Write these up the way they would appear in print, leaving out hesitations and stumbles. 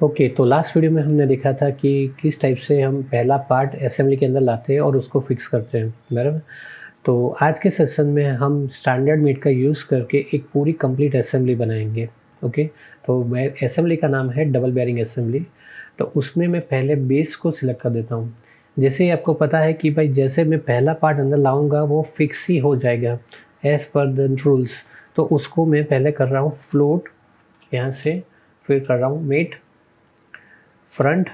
Okay, तो last video में हमने देखा था कि किस टाइप से हम पहला पार्ट असेंबली के अंदर लाते हैं और उसको फिक्स करते हैं, बराबर। तो आज के सेशन में हम स्टैंडर्ड मीट का यूज़ करके एक पूरी कंप्लीट असेंबली बनाएंगे। ओके, तो असेंबली का नाम है डबल बेयरिंग असेंबली। तो उसमें मैं पहले बेस को सिलेक्ट कर देता हूँ। जैसे ही आपको पता है कि भाई जैसे मैं पहला पार्ट अंदर लाऊंगा वो फिक्स ही हो जाएगा एज़ पर द रूल्स, तो उसको मैं पहले कर रहा हूँ फ्लोट यहाँ से, फिर कर रहा हूँ मेट फ्रंट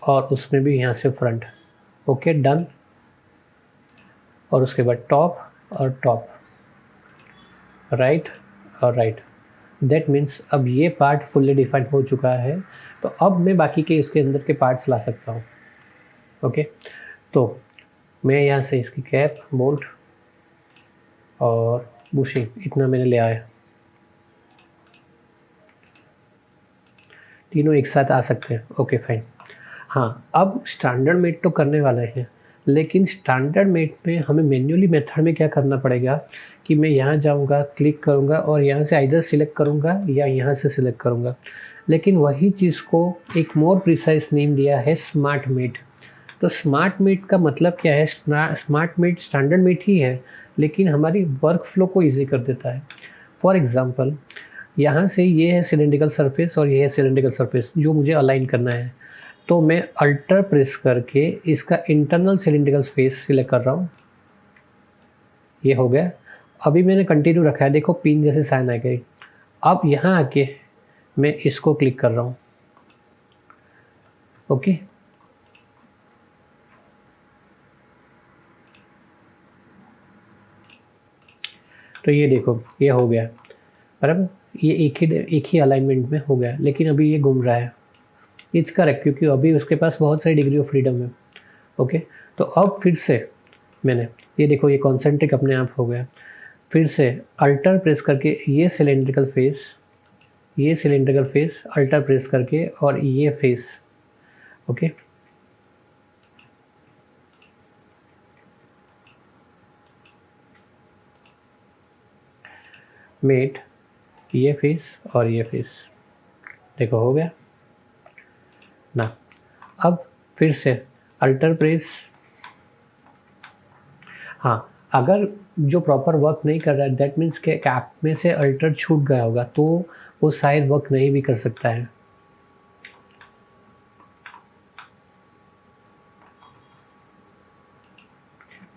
और उसमें भी यहाँ से फ्रंट। Okay, done. और उसके बाद टॉप और टॉप, राइट और राइट। दैट मीन्स अब ये पार्ट फुल्ली डिफाइंड हो चुका है, तो अब मैं बाकी के इसके अंदर के पार्ट्स ला सकता हूँ। ओके, तो मैं यहाँ से इसकी कैप, बोल्ट और बुशिंग इतना मैंने ले आया, तीनों एक साथ आ सकते हैं। Okay fine. हाँ, अब स्टैंडर्ड मेट तो करने वाले हैं, लेकिन स्टैंडर्ड मेट में हमें मैन्युअली मेथड में क्या करना पड़ेगा कि मैं यहाँ जाऊँगा, क्लिक करूँगा और यहाँ से आइदर सिलेक्ट करूँगा या यहाँ से सिलेक्ट करूँगा। लेकिन वही चीज़ को एक मोर प्रिसाइज नेम दिया है स्मार्ट मेट। तो स्मार्ट मेट का मतलब क्या है? स्मार्ट मेट स्टैंडर्ड मेट ही है, लेकिन हमारी वर्क फ्लो को ईजी कर देता है। फॉर एग्ज़ाम्पल, यहाँ से ये है सिलेंड्रिकल सरफेस और ये है सिलेंड्रिकल सरफेस जो मुझे अलाइन करना है, तो मैं अल्टर प्रेस करके इसका इंटरनल सिलेंड्रिकल स्पेस सिलेक्ट कर रहा हूँ। ये हो गया। अभी मैंने कंटिन्यू रखा है, देखो पिन जैसे साइन आ गई। अब यहाँ आके मैं इसको क्लिक कर रहा हूँ। ओके, तो ये देखो ये हो गया, बराबर। ये एक ही अलाइनमेंट में हो गया, लेकिन अभी ये घूम रहा है। इट्स करेक्ट, क्योंकि अभी उसके पास बहुत सारी डिग्री ऑफ फ्रीडम है। ओके, तो अब फिर से मैंने ये देखो ये कॉन्सेंट्रिक अपने आप हो गया। फिर से अल्टर प्रेस करके ये सिलेंड्रिकल फेस अल्टर प्रेस करके और ये फेस। ओके, मेट ये फेस और ये फेस, देखो हो गया ना। अब फिर से अल्टर प्रेस। हाँ, अगर जो प्रॉपर वर्क नहीं कर रहा है, दैट मीन्स के कैप में से अल्टर छूट गया होगा, तो वो शायद वर्क नहीं भी कर सकता है।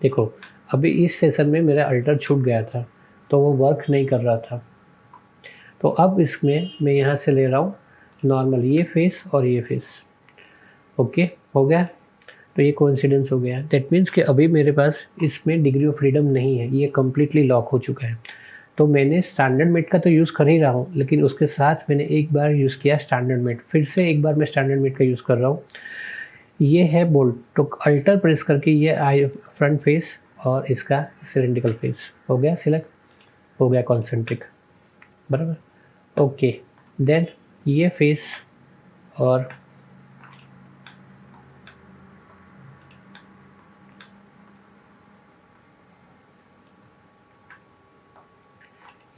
देखो अभी इस सेशन में मेरा अल्टर छूट गया था, तो वो वर्क नहीं कर रहा था। तो अब इसमें मैं यहाँ से ले रहा हूँ नॉर्मल ये फेस और ये फेस। ओके, हो गया। तो ये कोइंसिडेंस हो गया। दैट मीन्स कि अभी मेरे पास इसमें डिग्री ऑफ फ्रीडम नहीं है, ये कम्प्लीटली लॉक हो चुका है। तो मैंने स्टैंडर्ड मेट का तो यूज़ कर ही रहा हूँ, लेकिन उसके साथ मैंने एक बार यूज़ किया स्टैंडर्ड मेट। फिर से एक बार मैं स्टैंडर्ड मेट का यूज़ कर रहा हूँ। ये है बोल्ट, तो अल्टर प्रेस करके ये आई फ्रंट फेस और इसका सिलेंड्रिकल फेस हो गया सिलेक्ट, हो गया कॉन्सेंट्रिक, बराबर। ओके, देन ये फेस और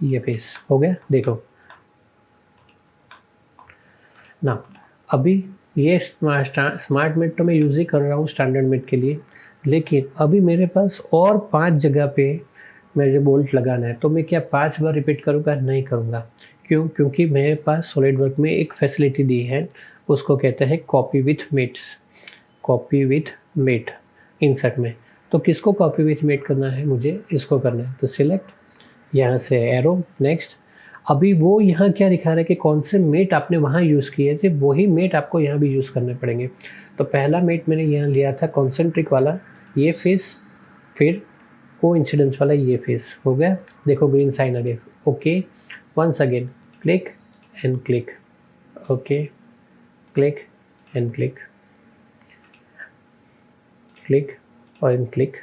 ये फेस हो गया। देखो ना, अभी ये स्मार्ट मेट तो मैं यूज़ ही कर रहा हूँ स्टैंडर्ड मेट के लिए, लेकिन अभी मेरे पास और 5 जगह पे मुझे बोल्ट लगाना है। तो मैं क्या 5 बार रिपीट करूँगा? नहीं करूँगा। क्यों? क्योंकि मेरे पास सॉलिडवर्क में एक फैसिलिटी दी है, उसको कहते हैं कॉपी विथ मेट इंसर्ट में। तो किसको कॉपी विथ मेट करना है? मुझे इसको करना है। तो सिलेक्ट, यहाँ से एरो, नेक्स्ट। अभी वो यहाँ क्या दिखा रहा है कि कौन से मेट आपने वहाँ यूज़ किए थे, वही मेट आपको यहाँ भी यूज़ करने पड़ेंगे। तो पहला मेट मैंने यहाँ लिया था कॉन्सेंट्रिक वाला, ये फेस, फिर कोइंसिडेंस वाला ये फेस। हो गया, देखो ग्रीन साइन आ गया। Okay, once again click and click. Okay, click and click, click और क्लिक,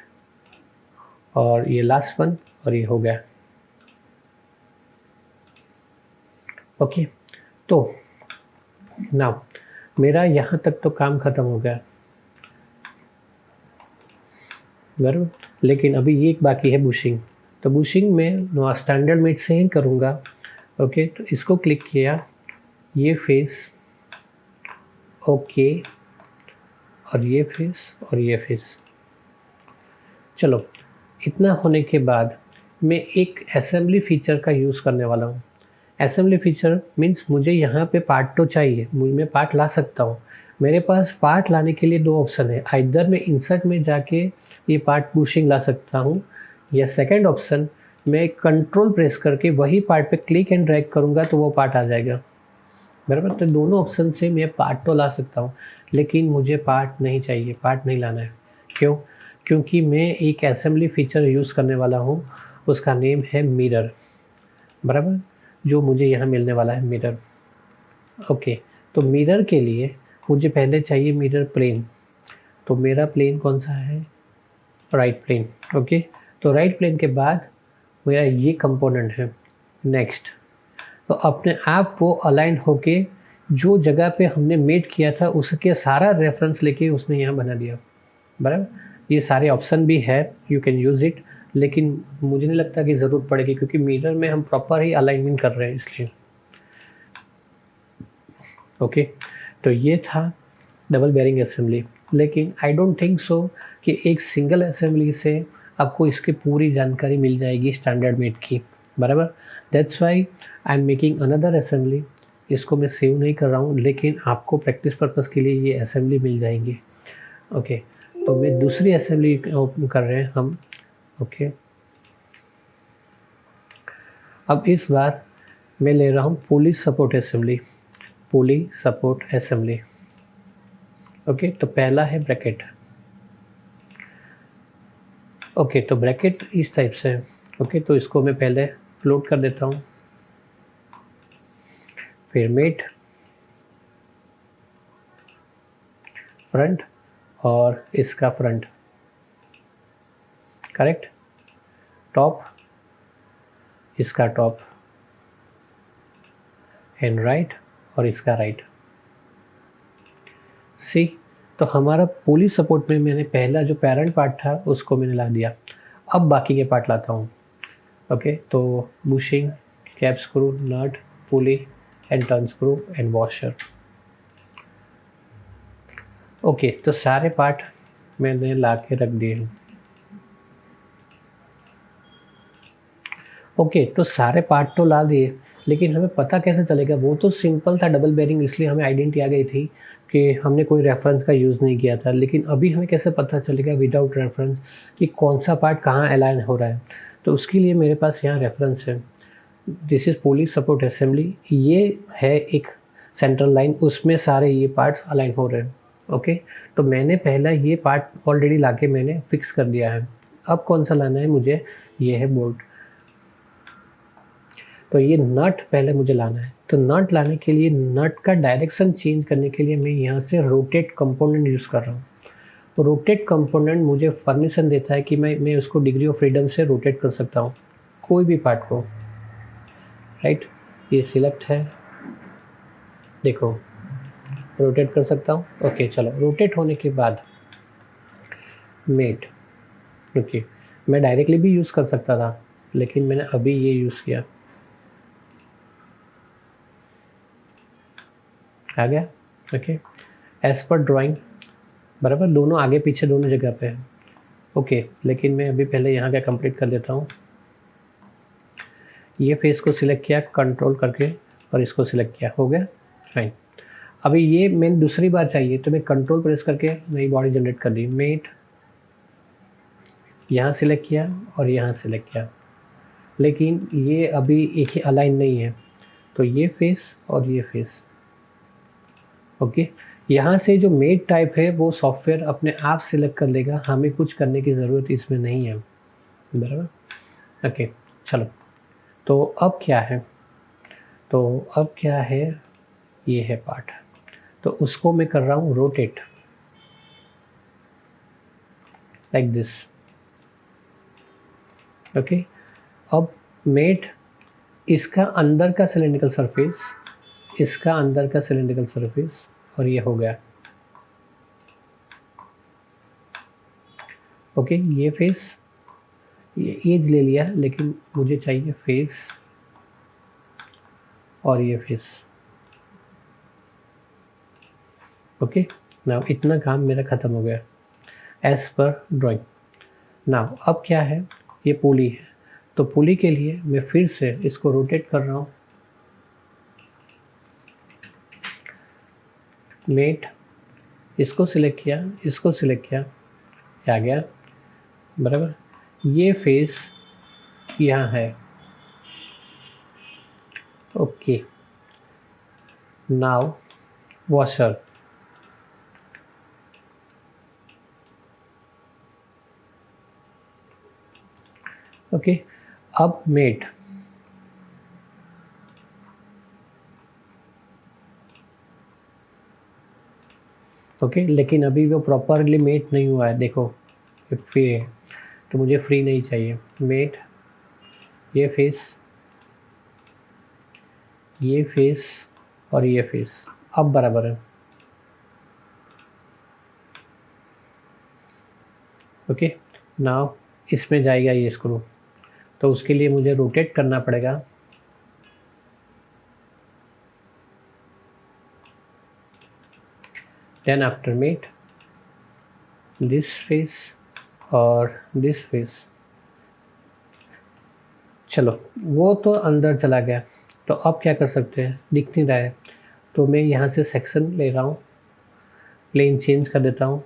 और ये लास्ट वन, और ये हो गया। ओके, तो नाउ मेरा यहाँ तक तो काम ख़त्म हो गया, बराबर। लेकिन अभी ये एक बाकी है बुशिंग। तो बुशिंग में स्टैंडर्ड मेट से ही करूँगा। ओके, तो इसको क्लिक किया, ये फेस ओके, और ये फेस और ये फेस। चलो, इतना होने के बाद मैं एक असेंबली फीचर का यूज़ करने वाला हूँ। असेंबली फीचर मीन्स मुझे यहाँ पे पार्ट तो चाहिए, मैं पार्ट ला सकता हूँ। मेरे पास पार्ट लाने के लिए दो ऑप्शन है, आइदर मैं इंसर्ट में जाके ये पार्ट पुशिंग ला सकता हूँ, या सेकंड ऑप्शन मैं कंट्रोल प्रेस करके वही पार्ट पे क्लिक एंड ड्रैग करूँगा तो वो पार्ट आ जाएगा। बराबर, तो दोनों ऑप्शन से मैं पार्ट तो ला सकता हूँ, लेकिन मुझे पार्ट नहीं चाहिए, पार्ट नहीं लाना है। क्यों? क्योंकि मैं एक असेंबली फीचर यूज़ करने वाला हूँ, उसका नेम है मिरर। बराबर, जो मुझे यहाँ मिलने वाला है मिरर। ओके, तो मिरर के लिए मुझे पहले चाहिए मिरर प्लेन। तो मेरा प्लेन कौन सा है? Right plane. ओके, तो राइट प्लेन के बाद मेरा ये कंपोनेंट है नेक्स्ट। तो अपने आप वो अलाइन होके जो जगह पे हमने मेट किया था उसके सारा रेफरेंस लेके उसने यहाँ बना दिया। बराबर, ये सारे ऑप्शन भी है, यू कैन यूज़ इट, लेकिन मुझे नहीं लगता कि ज़रूरत पड़ेगी क्योंकि मिरर में हम प्रॉपर ही अलाइनमेंट कर रहे हैं इसलिए। ओके, तो ये था डबल बेयरिंग असेंबली, लेकिन आई डोंट थिंक सो कि एक सिंगल असेंबली से आपको इसकी पूरी जानकारी मिल जाएगी स्टैंडर्ड मेट की। बराबर, that's why I am making another assembly. इसको मैं सेव नहीं कर रहा हूँ, लेकिन आपको प्रैक्टिस पर्पज़ के लिए ये असेंबली मिल जाएंगी। ओके, तो मैं दूसरी असेंबली ओपन कर रहे हैं हम। ओके, अब इस बार मैं ले रहा हूँ पुली सपोर्ट असेंबली। पुली सपोर्ट असेंबली। ओके, तो पहला है ब्रैकेट। ओके, तो ब्रैकेट इस टाइप से है। ओके, तो इसको मैं पहले फ्लोट कर देता हूँ, फिर मेट, फ्रंट और इसका फ्रंट, करेक्ट, टॉप, इसका टॉप, एंड राइट और इसका राइट। सी, तो हमारा पुली सपोर्ट में मैंने पहला जो पेरेंट पार्ट था उसको मैंने ला दिया। अब बाकी के पार्ट लाता हूँ। ओके, तो bushing, cap screw, nut, pulley and turn screw and washer. Okay, तो सारे पार्ट मैंने ला के रख दिए हैं। ओके, तो सारे पार्ट तो ला दिए, लेकिन हमें पता कैसे चलेगा? वो तो सिंपल था डबल बेयरिंग, इसलिए हमें आइडेंटिटी आ गई थी कि हमने कोई रेफरेंस का यूज़ नहीं किया था। लेकिन अभी हमें कैसे पता चलेगा विदाउट रेफरेंस कि कौन सा पार्ट कहाँ अलाइन हो रहा है? तो उसके लिए मेरे पास यहाँ रेफरेंस है। This is pulley support assembly. ये है एक सेंट्रल लाइन, उसमें सारे ये पार्ट्स अलाइन हो रहे हैं। ओके, तो मैंने पहला ये पार्ट ऑलरेडी ला के मैंने फिक्स कर दिया है। अब कौन सा लाना है मुझे? ये है बोल्ट। तो ये नट पहले मुझे लाना है। तो नट लाने के लिए नट का डायरेक्शन चेंज करने के लिए मैं यहाँ से रोटेट कंपोनेंट यूज़ कर रहा हूँ। तो रोटेट कंपोनेंट मुझे परमिशन देता है कि मैं उसको डिग्री ऑफ फ्रीडम से रोटेट कर सकता हूँ कोई भी पार्ट को। राइट, ये सिलेक्ट है, देखो रोटेट कर सकता हूँ। ओके, चलो रोटेट होने के बाद मेट। ओके, मैं डायरेक्टली भी यूज़ कर सकता था, लेकिन मैंने अभी ये यूज़ किया, आ गया। ओके, एज पर ड्राइंग, बराबर, दोनों आगे पीछे दोनों जगह पे है। ओके, लेकिन मैं अभी पहले यहाँ का कंप्लीट कर देता हूँ। ये फेस को सिलेक्ट किया कंट्रोल करके और इसको सिलेक्ट किया, हो गया फाइन। अभी ये मैंने दूसरी बार चाहिए तो मैं कंट्रोल प्रेस करके नई बॉडी जनरेट कर दी। मेट, यहाँ सिलेक्ट किया और यहाँ सिलेक्ट किया, लेकिन ये अभी एक ही अलाइन नहीं है, तो ये फेस और ये फेस। ओके, यहाँ से जो मेट टाइप है वो सॉफ्टवेयर अपने आप सिलेक्ट कर लेगा, हमें कुछ करने की ज़रूरत इसमें नहीं है। बराबर, ओके, चलो, तो अब क्या है? तो अब क्या है? ये है पार्ट, तो उसको मैं कर रहा हूँ रोटेट लाइक दिस। ओके, अब मेट, इसका अंदर का सिलेंड्रिकल सरफेस, इसका अंदर का सिलेंड्रिकल सरफेस, और ये हो गया। ओके, ये फेस, ये एज ले लिया, लेकिन मुझे चाहिए फेस और ये फेस। ओके, नाउ इतना काम मेरा ख़त्म हो गया एज पर ड्राइंग। नाउ अब क्या है, ये पुली है, तो पुली के लिए मैं फिर से इसको रोटेट कर रहा हूँ। मेट, इसको सिलेक्ट किया, इसको सिलेक्ट किया, आ गया बराबर। ये फेस यहाँ है, ओके। Now washer, okay. अब मेट, ओके, लेकिन अभी वो प्रॉपरली मेट नहीं हुआ है, देखो ये फ्री है, तो मुझे फ्री नहीं चाहिए। मेट, ये फेस, ये फेस और ये फेस अब बराबर है, ओके। नाउ इसमें जाएगा ये स्क्रू, तो उसके लिए मुझे रोटेट करना पड़ेगा। Then after mate, this face और दिस फेस। चलो वो तो अंदर चला गया, तो अब क्या कर सकते हैं, दिख नहीं रहा है, तो मैं यहाँ से सेक्शन ले रहा हूँ, प्लेन चेंज कर देता हूँ,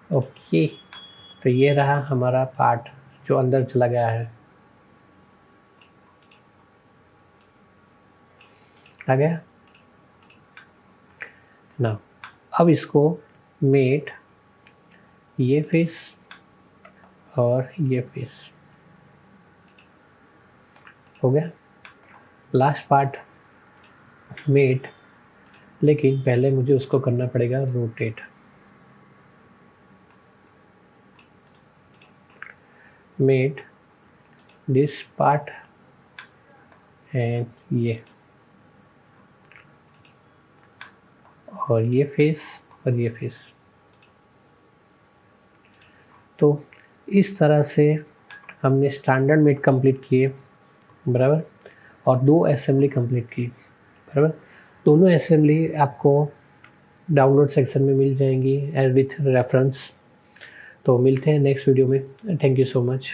ओके। तो ये रहा हमारा पार्ट जो अंदर चला गया है, आ गया ना। अब इसको मेट, ये फेस और ये फेस हो गया। लास्ट पार्ट मेट, लेकिन पहले मुझे उसको करना पड़ेगा rotate. Mate this part and ये, और ये फेस और ये फेस। तो इस तरह से हमने स्टैंडर्ड मेट कंप्लीट किए, बराबर, और 2 असेंबली कंप्लीट की, बराबर। दोनों असेंबली आपको डाउनलोड सेक्शन में मिल जाएंगी एज विथ रेफरेंस। तो मिलते हैं नेक्स्ट वीडियो में। Thank you so much.